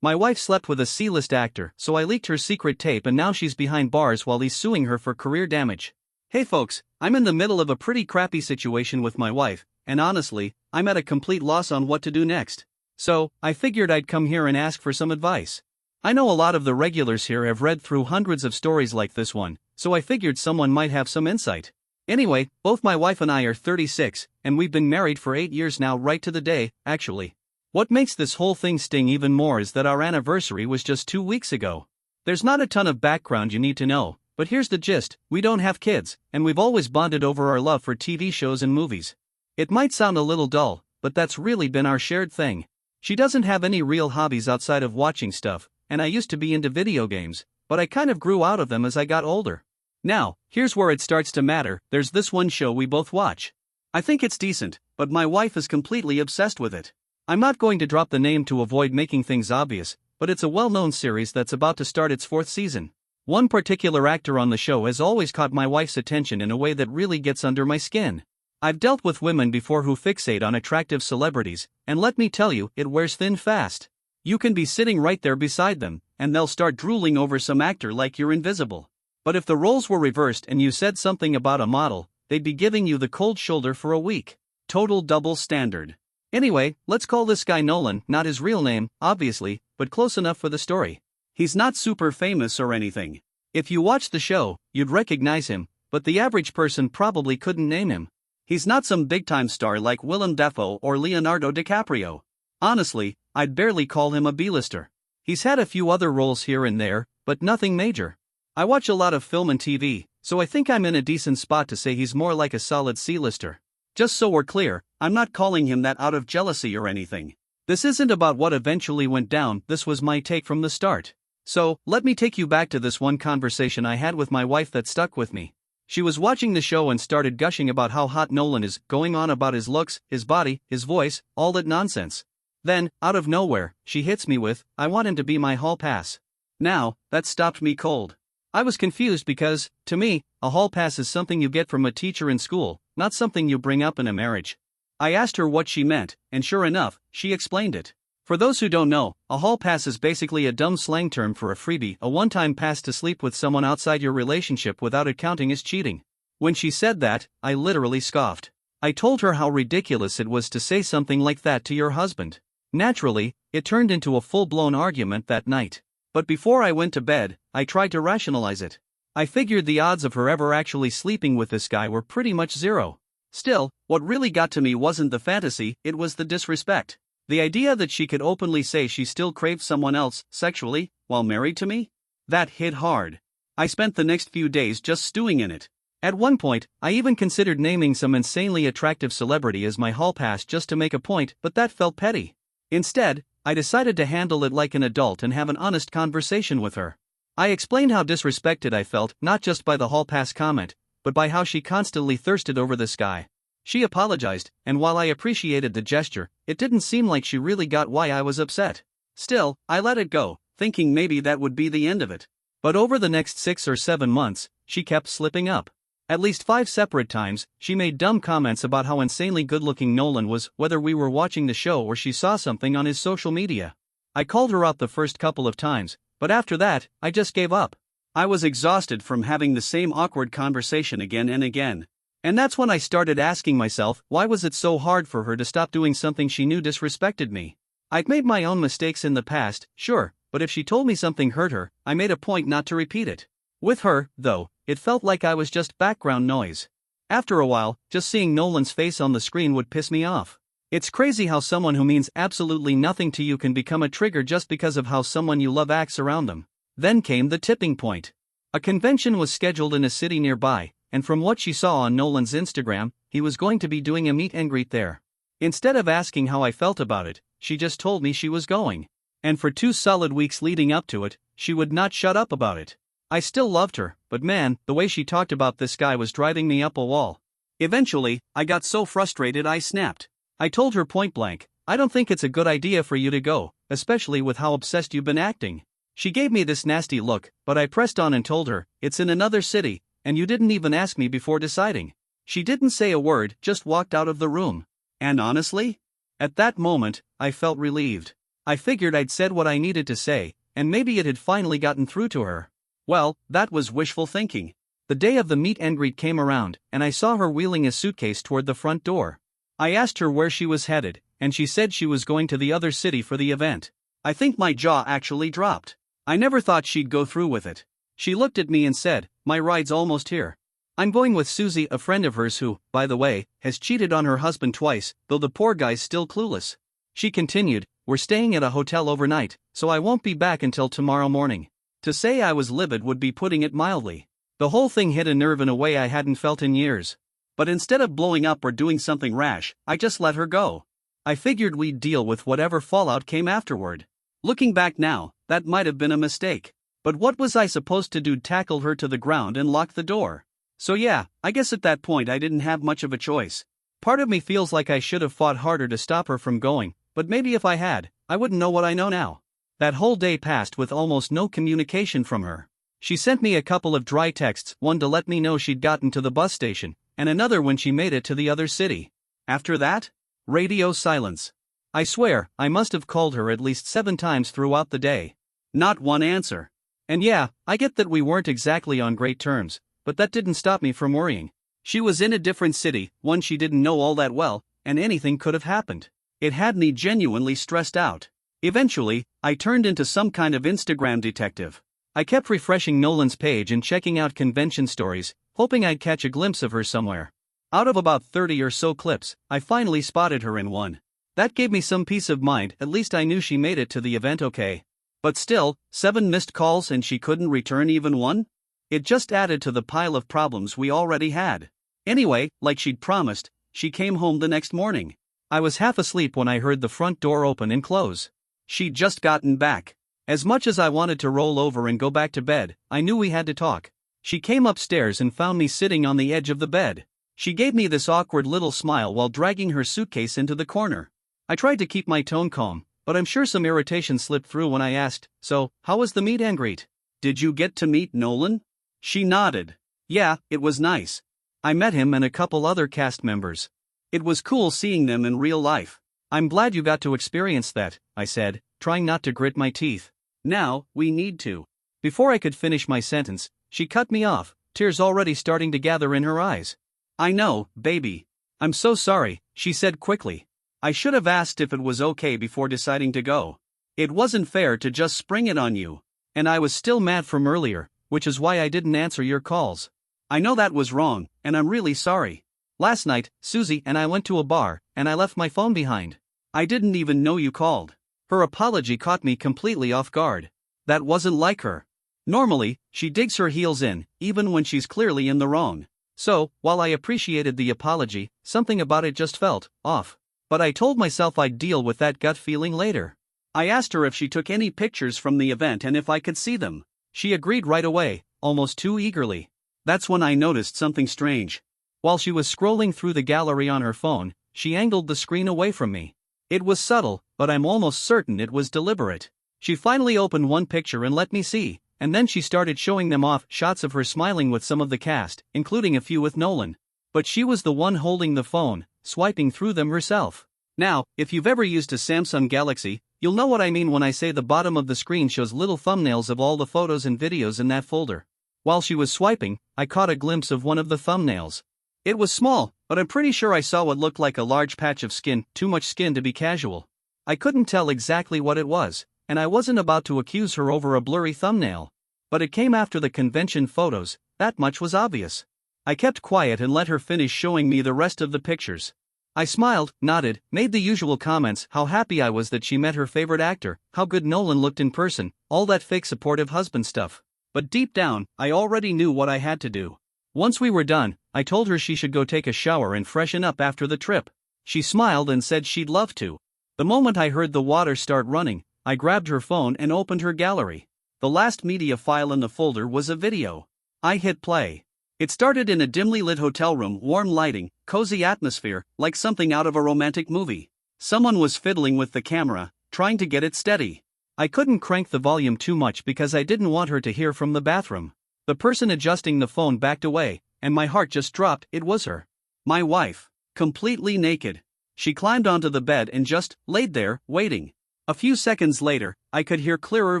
My wife slept with a C-list actor, so I leaked her secret tape and now she's behind bars while he's suing her for career damage. Hey folks, I'm in the middle of a pretty crappy situation with my wife, and honestly, I'm at a complete loss on what to do next. So, I figured I'd come here and ask for some advice. I know a lot of the regulars here have read through hundreds of stories like this one, so I figured someone might have some insight. Anyway, both my wife and I are 36, and we've been married for 8 years now, right to the day, actually. What makes this whole thing sting even more is that our anniversary was just 2 weeks ago. There's not a ton of background you need to know, but here's the gist: we don't have kids, and we've always bonded over our love for TV shows and movies. It might sound a little dull, but that's really been our shared thing. She doesn't have any real hobbies outside of watching stuff, and I used to be into video games, but I kind of grew out of them as I got older. Now, here's where it starts to matter: there's this one show we both watch. I think it's decent, but my wife is completely obsessed with it. I'm not going to drop the name to avoid making things obvious, but it's a well-known series that's about to start its 4th season. One particular actor on the show has always caught my wife's attention in a way that really gets under my skin. I've dealt with women before who fixate on attractive celebrities, and let me tell you, it wears thin fast. You can be sitting right there beside them, and they'll start drooling over some actor like you're invisible. But if the roles were reversed and you said something about a model, they'd be giving you the cold shoulder for a week. Total double standard. Anyway, let's call this guy Nolan, not his real name, obviously, but close enough for the story. He's not super famous or anything. If you watch the show, you'd recognize him, but the average person probably couldn't name him. He's not some big-time star like Willem Dafoe or Leonardo DiCaprio. Honestly, I'd barely call him a B-lister. He's had a few other roles here and there, but nothing major. I watch a lot of film and TV, so I think I'm in a decent spot to say he's more like a solid C-lister. Just so we're clear, I'm not calling him that out of jealousy or anything. This isn't about what eventually went down, this was my take from the start. So, let me take you back to this one conversation I had with my wife that stuck with me. She was watching the show and started gushing about how hot Nolan is, going on about his looks, his body, his voice, all that nonsense. Then, out of nowhere, she hits me with, "I want him to be my hall pass." Now, that stopped me cold. I was confused because, to me, a hall pass is something you get from a teacher in school, not something you bring up in a marriage. I asked her what she meant, and sure enough, she explained it. For those who don't know, a hall pass is basically a dumb slang term for a freebie, a one-time pass to sleep with someone outside your relationship without it counting as cheating. When she said that, I literally scoffed. I told her how ridiculous it was to say something like that to your husband. Naturally, it turned into a full-blown argument that night. But before I went to bed, I tried to rationalize it. I figured the odds of her ever actually sleeping with this guy were pretty much zero. Still, what really got to me wasn't the fantasy, it was the disrespect. The idea that she could openly say she still craved someone else, sexually, while married to me? That hit hard. I spent the next few days just stewing in it. At one point, I even considered naming some insanely attractive celebrity as my hall pass just to make a point, but that felt petty. Instead, I decided to handle it like an adult and have an honest conversation with her. I explained how disrespected I felt, not just by the hall pass comment, but by how she constantly thirsted over this guy. She apologized, and while I appreciated the gesture, it didn't seem like she really got why I was upset. Still, I let it go, thinking maybe that would be the end of it. But over the next 6 or 7 months, she kept slipping up. At least 5 separate times, she made dumb comments about how insanely good-looking Nolan was, whether we were watching the show or she saw something on his social media. I called her out the first couple of times, but after that, I just gave up. I was exhausted from having the same awkward conversation again and again. And that's when I started asking myself, why was it so hard for her to stop doing something she knew disrespected me? I'd made my own mistakes in the past, sure, but if she told me something hurt her, I made a point not to repeat it. With her, though, it felt like I was just background noise. After a while, just seeing Nolan's face on the screen would piss me off. It's crazy how someone who means absolutely nothing to you can become a trigger just because of how someone you love acts around them. Then came the tipping point. A convention was scheduled in a city nearby, and from what she saw on Nolan's Instagram, he was going to be doing a meet and greet there. Instead of asking how I felt about it, she just told me she was going. And for 2 solid weeks leading up to it, she would not shut up about it. I still loved her, but man, the way she talked about this guy was driving me up a wall. Eventually, I got so frustrated I snapped. I told her point blank, "I don't think it's a good idea for you to go, especially with how obsessed you've been acting." She gave me this nasty look, but I pressed on and told her, "It's in another city, and you didn't even ask me before deciding." She didn't say a word, just walked out of the room. And honestly, at that moment, I felt relieved. I figured I'd said what I needed to say, and maybe it had finally gotten through to her. Well, that was wishful thinking. The day of the meet and greet came around, and I saw her wheeling a suitcase toward the front door. I asked her where she was headed, and she said she was going to the other city for the event. I think my jaw actually dropped. I never thought she'd go through with it. She looked at me and said, "My ride's almost here. I'm going with Susie, a friend of hers who, by the way, has cheated on her husband twice, though the poor guy's still clueless." She continued, "We're staying at a hotel overnight, so I won't be back until tomorrow morning." To say I was livid would be putting it mildly. The whole thing hit a nerve in a way I hadn't felt in years. But instead of blowing up or doing something rash, I just let her go. I figured we'd deal with whatever fallout came afterward. Looking back now, that might have been a mistake. But what was I supposed to do? Tackle her to the ground and lock the door? So yeah, I guess at that point I didn't have much of a choice. Part of me feels like I should have fought harder to stop her from going, but maybe if I had, I wouldn't know what I know now. That whole day passed with almost no communication from her. She sent me a couple of dry texts, one to let me know she'd gotten to the bus station, and another when she made it to the other city. After that, radio silence. I swear, I must have called her at least 7 times throughout the day. Not one answer. And yeah, I get that we weren't exactly on great terms, but that didn't stop me from worrying. She was in a different city, one she didn't know all that well, and anything could have happened. It had me genuinely stressed out. Eventually, I turned into some kind of Instagram detective. I kept refreshing Nolan's page and checking out convention stories, hoping I'd catch a glimpse of her somewhere. Out of about 30 or so clips, I finally spotted her in one. That gave me some peace of mind, at least I knew she made it to the event okay. But still, 7 missed calls and she couldn't return even one? It just added to the pile of problems we already had. Anyway, like she'd promised, she came home the next morning. I was half asleep when I heard the front door open and close. She'd just gotten back. As much as I wanted to roll over and go back to bed, I knew we had to talk. She came upstairs and found me sitting on the edge of the bed. She gave me this awkward little smile while dragging her suitcase into the corner. I tried to keep my tone calm, but I'm sure some irritation slipped through when I asked, "So, how was the meet and greet? Did you get to meet Nolan?" She nodded. "Yeah, it was nice. I met him and a couple other cast members. It was cool seeing them in real life." "I'm glad you got to experience that," I said, trying not to grit my teeth. "Now, we need to." Before I could finish my sentence, she cut me off, tears already starting to gather in her eyes. "I know, baby. I'm so sorry," she said quickly. "I should have asked if it was okay before deciding to go. It wasn't fair to just spring it on you. And I was still mad from earlier, which is why I didn't answer your calls. I know that was wrong, and I'm really sorry. Last night, Susie and I went to a bar, and I left my phone behind. I didn't even know you called." Her apology caught me completely off guard. That wasn't like her. Normally, she digs her heels in, even when she's clearly in the wrong. So, while I appreciated the apology, something about it just felt off. But I told myself I'd deal with that gut feeling later. I asked her if she took any pictures from the event and if I could see them. She agreed right away, almost too eagerly. That's when I noticed something strange. While she was scrolling through the gallery on her phone, she angled the screen away from me. It was subtle, but I'm almost certain it was deliberate. She finally opened one picture and let me see, and then she started showing them off, shots of her smiling with some of the cast, including a few with Nolan. But she was the one holding the phone, swiping through them herself. Now, if you've ever used a Samsung Galaxy, you'll know what I mean when I say the bottom of the screen shows little thumbnails of all the photos and videos in that folder. While she was swiping, I caught a glimpse of one of the thumbnails. It was small, but I'm pretty sure I saw what looked like a large patch of skin, too much skin to be casual. I couldn't tell exactly what it was, and I wasn't about to accuse her over a blurry thumbnail. But it came after the convention photos, that much was obvious. I kept quiet and let her finish showing me the rest of the pictures. I smiled, nodded, made the usual comments, how happy I was that she met her favorite actor, how good Nolan looked in person, all that fake supportive husband stuff. But deep down, I already knew what I had to do. Once we were done, I told her she should go take a shower and freshen up after the trip. She smiled and said she'd love to. The moment I heard the water start running, I grabbed her phone and opened her gallery. The last media file in the folder was a video. I hit play. It started in a dimly lit hotel room, warm lighting, cozy atmosphere, like something out of a romantic movie. Someone was fiddling with the camera, trying to get it steady. I couldn't crank the volume too much because I didn't want her to hear from the bathroom. The person adjusting the phone backed away, and my heart just dropped. It was her. My wife. Completely naked. She climbed onto the bed and just laid there, waiting. A few seconds later, I could hear clearer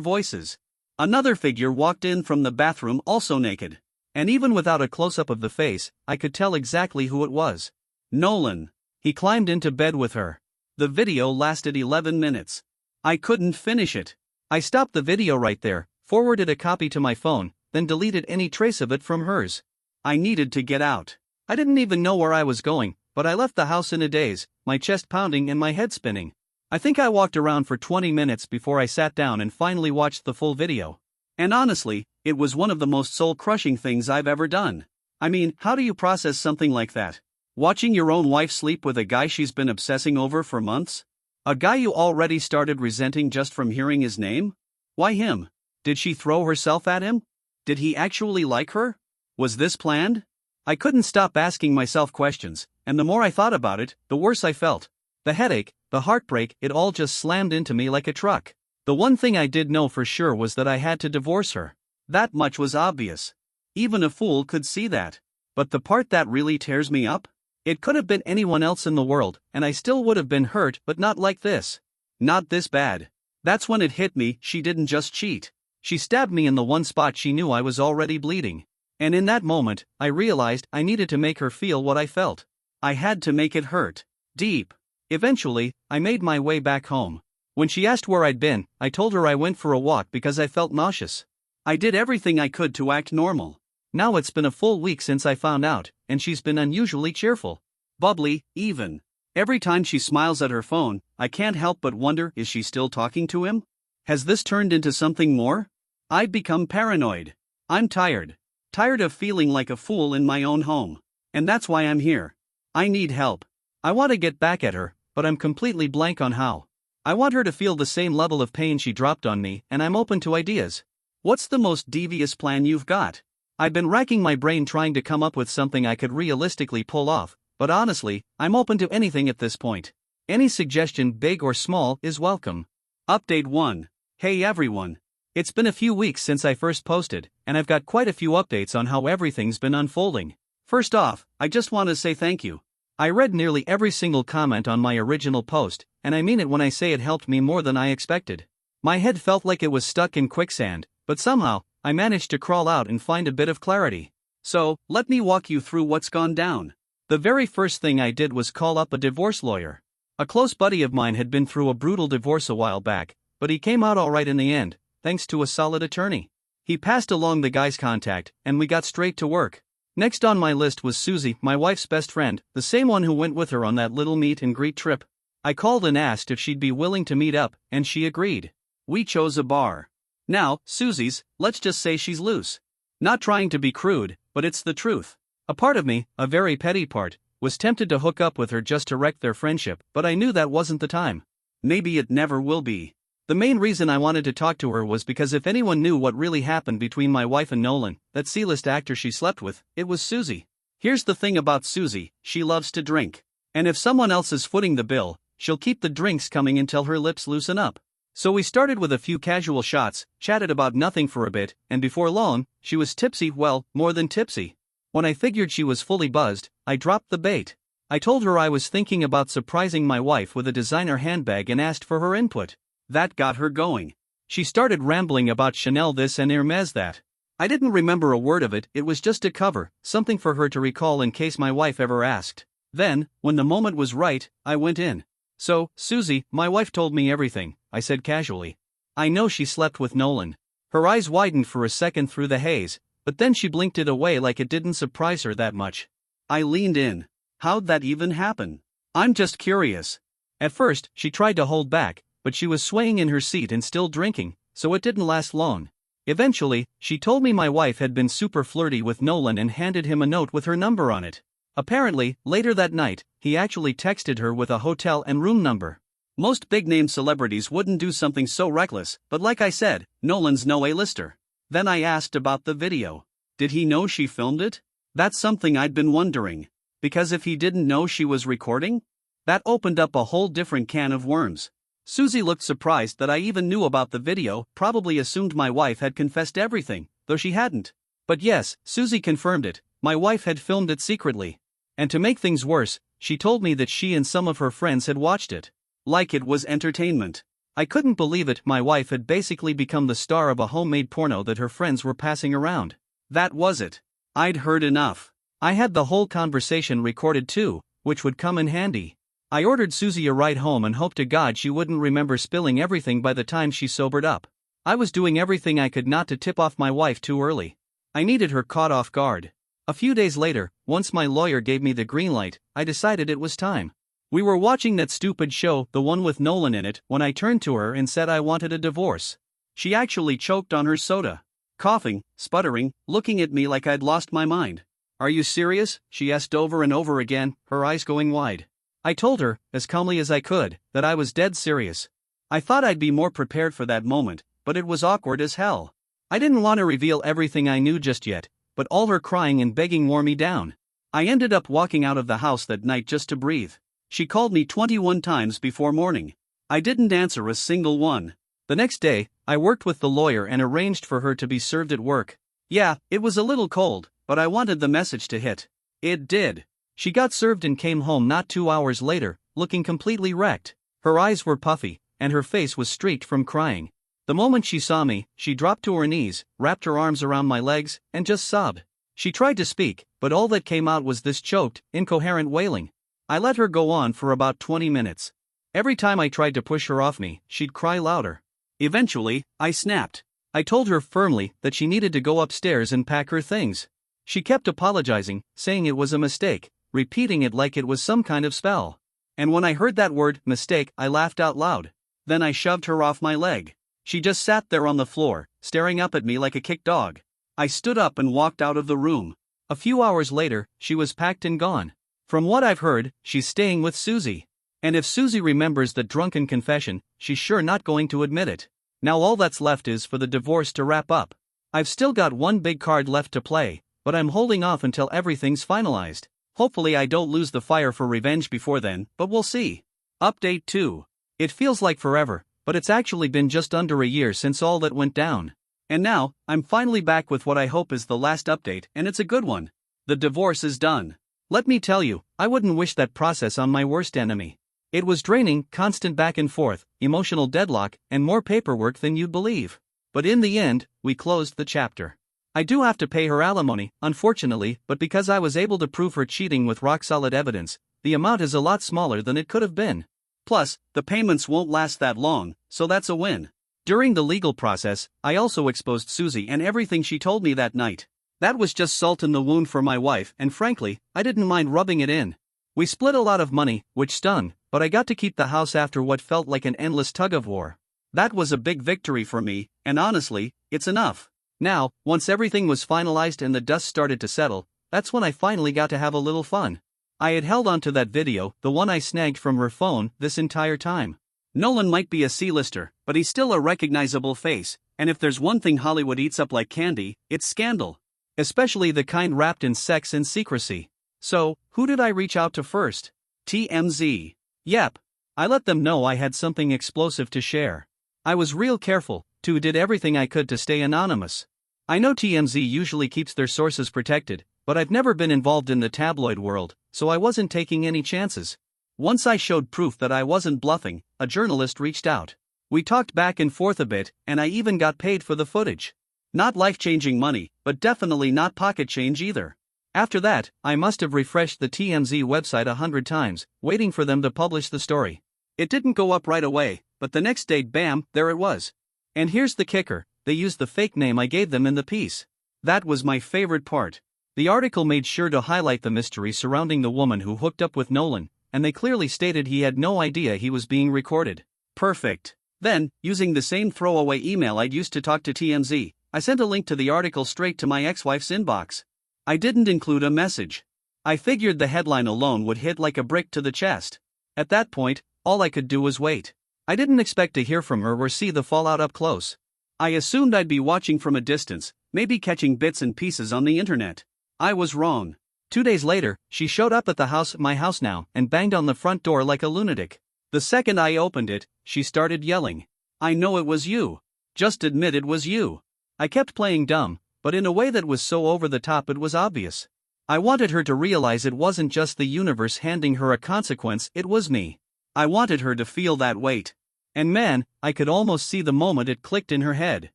voices. Another figure walked in from the bathroom, also naked. And even without a close-up of the face, I could tell exactly who it was. Nolan. He climbed into bed with her. The video lasted 11 minutes. I couldn't finish it. I stopped the video right there, forwarded a copy to my phone, then deleted any trace of it from hers. I needed to get out. I didn't even know where I was going, but I left the house in a daze, my chest pounding and my head spinning. I think I walked around for 20 minutes before I sat down and finally watched the full video. And honestly, it was one of the most soul-crushing things I've ever done. I mean, how do you process something like that? Watching your own wife sleep with a guy she's been obsessing over for months? A guy you already started resenting just from hearing his name? Why him? Did she throw herself at him? Did he actually like her? Was this planned? I couldn't stop asking myself questions, and the more I thought about it, the worse I felt. The headache, the heartbreak, it all just slammed into me like a truck. The one thing I did know for sure was that I had to divorce her. That much was obvious. Even a fool could see that. But the part that really tears me up? It could have been anyone else in the world, and I still would have been hurt, but not like this. Not this bad. That's when it hit me, she didn't just cheat. She stabbed me in the one spot she knew I was already bleeding. And in that moment, I realized I needed to make her feel what I felt. I had to make it hurt. Deep. Eventually, I made my way back home. When she asked where I'd been, I told her I went for a walk because I felt nauseous. I did everything I could to act normal. Now it's been a full week since I found out, and she's been unusually cheerful. Bubbly, even. Every time she smiles at her phone, I can't help but wonder, is she still talking to him? Has this turned into something more? I've become paranoid. I'm tired. Tired of feeling like a fool in my own home. And that's why I'm here. I need help. I want to get back at her, but I'm completely blank on how. I want her to feel the same level of pain she dropped on me, and I'm open to ideas. What's the most devious plan you've got? I've been racking my brain trying to come up with something I could realistically pull off, but honestly, I'm open to anything at this point. Any suggestion, big or small, is welcome. Update 1. Hey everyone. It's been a few weeks since I first posted, and I've got quite a few updates on how everything's been unfolding. First off, I just want to say thank you. I read nearly every single comment on my original post, and I mean it when I say it helped me more than I expected. My head felt like it was stuck in quicksand, but somehow, I managed to crawl out and find a bit of clarity. So, let me walk you through what's gone down. The very first thing I did was call up a divorce lawyer. A close buddy of mine had been through a brutal divorce a while back, but he came out alright in the end, thanks to a solid attorney. He passed along the guy's contact, and we got straight to work. Next on my list was Susie, my wife's best friend, the same one who went with her on that little meet and greet trip. I called and asked if she'd be willing to meet up, and she agreed. We chose a bar. Now, Susie's, let's just say she's loose. Not trying to be crude, but it's the truth. A part of me, a very petty part, was tempted to hook up with her just to wreck their friendship, but I knew that wasn't the time. Maybe it never will be. The main reason I wanted to talk to her was because if anyone knew what really happened between my wife and Nolan, that C-list actor she slept with, it was Susie. Here's the thing about Susie, she loves to drink. And if someone else is footing the bill, she'll keep the drinks coming until her lips loosen up. So we started with a few casual shots, chatted about nothing for a bit, and before long, she was tipsy, well, more than tipsy. When I figured she was fully buzzed, I dropped the bait. I told her I was thinking about surprising my wife with a designer handbag and asked for her input. That got her going. She started rambling about Chanel this and Hermes that. I didn't remember a word of it, it was just a cover, something for her to recall in case my wife ever asked. Then, when the moment was right, I went in. So, Susie, my wife told me everything, I said casually. I know she slept with Nolan. Her eyes widened for a second through the haze, but then she blinked it away like it didn't surprise her that much. I leaned in. How'd that even happen? I'm just curious. At first, she tried to hold back, but she was swaying in her seat and still drinking, so it didn't last long. Eventually, she told me my wife had been super flirty with Nolan and handed him a note with her number on it. Apparently, later that night, he actually texted her with a hotel and room number. Most big-name celebrities wouldn't do something so reckless, but like I said, Nolan's no A-lister. Then I asked about the video. Did he know she filmed it? That's something I'd been wondering. Because if he didn't know she was recording, that opened up a whole different can of worms. Susie looked surprised that I even knew about the video, probably assumed my wife had confessed everything, though she hadn't. But yes, Susie confirmed it, my wife had filmed it secretly. And to make things worse, she told me that she and some of her friends had watched it. Like it was entertainment. I couldn't believe it, my wife had basically become the star of a homemade porno that her friends were passing around. That was it. I'd heard enough. I had the whole conversation recorded too, which would come in handy. I ordered Susie a ride home and hoped to God she wouldn't remember spilling everything by the time she sobered up. I was doing everything I could not to tip off my wife too early. I needed her caught off guard. A few days later, once my lawyer gave me the green light, I decided it was time. We were watching that stupid show, the one with Nolan in it, when I turned to her and said I wanted a divorce. She actually choked on her soda. Coughing, sputtering, looking at me like I'd lost my mind. "Are you serious?" she asked over and over again, her eyes going wide. I told her, as calmly as I could, that I was dead serious. I thought I'd be more prepared for that moment, but it was awkward as hell. I didn't want to reveal everything I knew just yet, but all her crying and begging wore me down. I ended up walking out of the house that night just to breathe. She called me 21 times before morning. I didn't answer a single one. The next day, I worked with the lawyer and arranged for her to be served at work. Yeah, it was a little cold, but I wanted the message to hit. It did. She got served and came home not 2 hours later, looking completely wrecked. Her eyes were puffy, and her face was streaked from crying. The moment she saw me, she dropped to her knees, wrapped her arms around my legs, and just sobbed. She tried to speak, but all that came out was this choked, incoherent wailing. I let her go on for about 20 minutes. Every time I tried to push her off me, she'd cry louder. Eventually, I snapped. I told her firmly that she needed to go upstairs and pack her things. She kept apologizing, saying it was a mistake, repeating it like it was some kind of spell. And when I heard that word, mistake, I laughed out loud. Then I shoved her off my leg. She just sat there on the floor, staring up at me like a kicked dog. I stood up and walked out of the room. A few hours later, she was packed and gone. From what I've heard, she's staying with Susie. And if Susie remembers that drunken confession, she's sure not going to admit it. Now all that's left is for the divorce to wrap up. I've still got one big card left to play, but I'm holding off until everything's finalized. Hopefully I don't lose the fire for revenge before then, but we'll see. Update 2. It feels like forever, but it's actually been just under a year since all that went down. And now, I'm finally back with what I hope is the last update, and it's a good one. The divorce is done. Let me tell you, I wouldn't wish that process on my worst enemy. It was draining, constant back and forth, emotional deadlock, and more paperwork than you'd believe. But in the end, we closed the chapter. I do have to pay her alimony, unfortunately, but because I was able to prove her cheating with rock-solid evidence, the amount is a lot smaller than it could have been. Plus, the payments won't last that long, so that's a win. During the legal process, I also exposed Susie and everything she told me that night. That was just salt in the wound for my wife, and frankly, I didn't mind rubbing it in. We split a lot of money, which stung, but I got to keep the house after what felt like an endless tug-of-war. That was a big victory for me, and honestly, it's enough. Now, once everything was finalized and the dust started to settle, that's when I finally got to have a little fun. I had held onto that video, the one I snagged from her phone, this entire time. Nolan might be a C-lister, but he's still a recognizable face, and if there's one thing Hollywood eats up like candy, it's scandal. Especially the kind wrapped in sex and secrecy. So, who did I reach out to first? TMZ. Yep. I let them know I had something explosive to share. I was real careful, too, did everything I could to stay anonymous. I know TMZ usually keeps their sources protected, but I've never been involved in the tabloid world, so I wasn't taking any chances. Once I showed proof that I wasn't bluffing, a journalist reached out. We talked back and forth a bit, and I even got paid for the footage. Not life-changing money, but definitely not pocket change either. After that, I must have refreshed the TMZ website 100 times, waiting for them to publish the story. It didn't go up right away, but the next day, bam, there it was. And here's the kicker, they used the fake name I gave them in the piece. That was my favorite part. The article made sure to highlight the mystery surrounding the woman who hooked up with Nolan, and they clearly stated he had no idea he was being recorded. Perfect. Then, using the same throwaway email I'd used to talk to TMZ, I sent a link to the article straight to my ex-wife's inbox. I didn't include a message. I figured the headline alone would hit like a brick to the chest. At that point, all I could do was wait. I didn't expect to hear from her or see the fallout up close. I assumed I'd be watching from a distance, maybe catching bits and pieces on the internet. I was wrong. 2 days later, she showed up at the house, my house now, and banged on the front door like a lunatic. The second I opened it, she started yelling. "I know it was you. Just admit it was you." I kept playing dumb, but in a way that was so over the top it was obvious. I wanted her to realize it wasn't just the universe handing her a consequence, it was me. I wanted her to feel that weight. And man, I could almost see the moment it clicked in her head.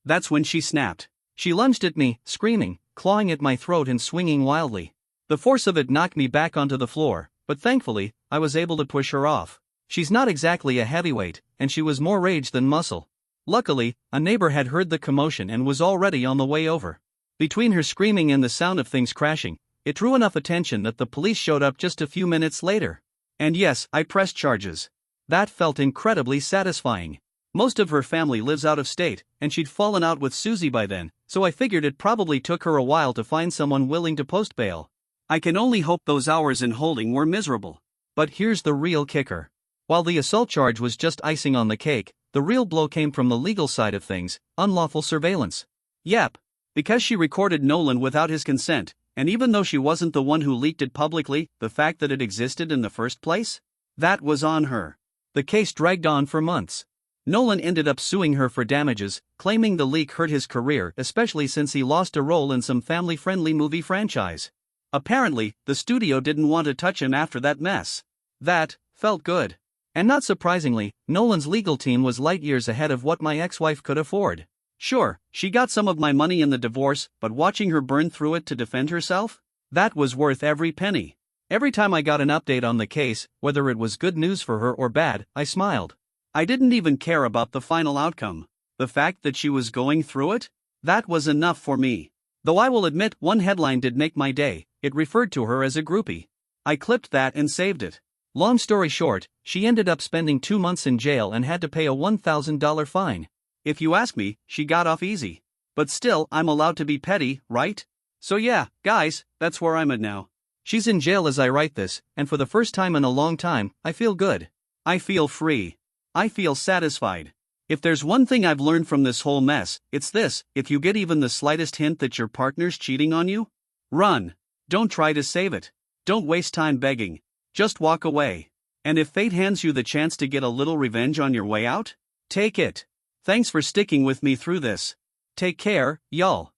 That's when she snapped. She lunged at me, screaming, clawing at my throat and swinging wildly. The force of it knocked me back onto the floor, but thankfully, I was able to push her off. She's not exactly a heavyweight, and she was more rage than muscle. Luckily, a neighbor had heard the commotion and was already on the way over. Between her screaming and the sound of things crashing, it drew enough attention that the police showed up just a few minutes later. And yes, I pressed charges. That felt incredibly satisfying. Most of her family lives out of state, and she'd fallen out with Susie by then, so I figured it probably took her a while to find someone willing to post bail. I can only hope those hours in holding were miserable. But here's the real kicker. While the assault charge was just icing on the cake, the real blow came from the legal side of things: unlawful surveillance. Yep. Because she recorded Nolan without his consent, and even though she wasn't the one who leaked it publicly, the fact that it existed in the first place? That was on her. The case dragged on for months. Nolan ended up suing her for damages, claiming the leak hurt his career, especially since he lost a role in some family-friendly movie franchise. Apparently, the studio didn't want to touch him after that mess. That felt good. And not surprisingly, Nolan's legal team was light years ahead of what my ex-wife could afford. Sure, she got some of my money in the divorce, but watching her burn through it to defend herself? That was worth every penny. Every time I got an update on the case, whether it was good news for her or bad, I smiled. I didn't even care about the final outcome. The fact that she was going through it? That was enough for me. Though I will admit one headline did make my day. It referred to her as a groupie. I clipped that and saved it. Long story short, she ended up spending 2 months in jail and had to pay a $1,000 fine. If you ask me, she got off easy. But still, I'm allowed to be petty, right? So yeah, guys, that's where I'm at now. She's in jail as I write this, and for the first time in a long time, I feel good. I feel free. I feel satisfied. If there's one thing I've learned from this whole mess, it's this: if you get even the slightest hint that your partner's cheating on you, run. Don't try to save it. Don't waste time begging. Just walk away. And if fate hands you the chance to get a little revenge on your way out, take it. Thanks for sticking with me through this. Take care, y'all.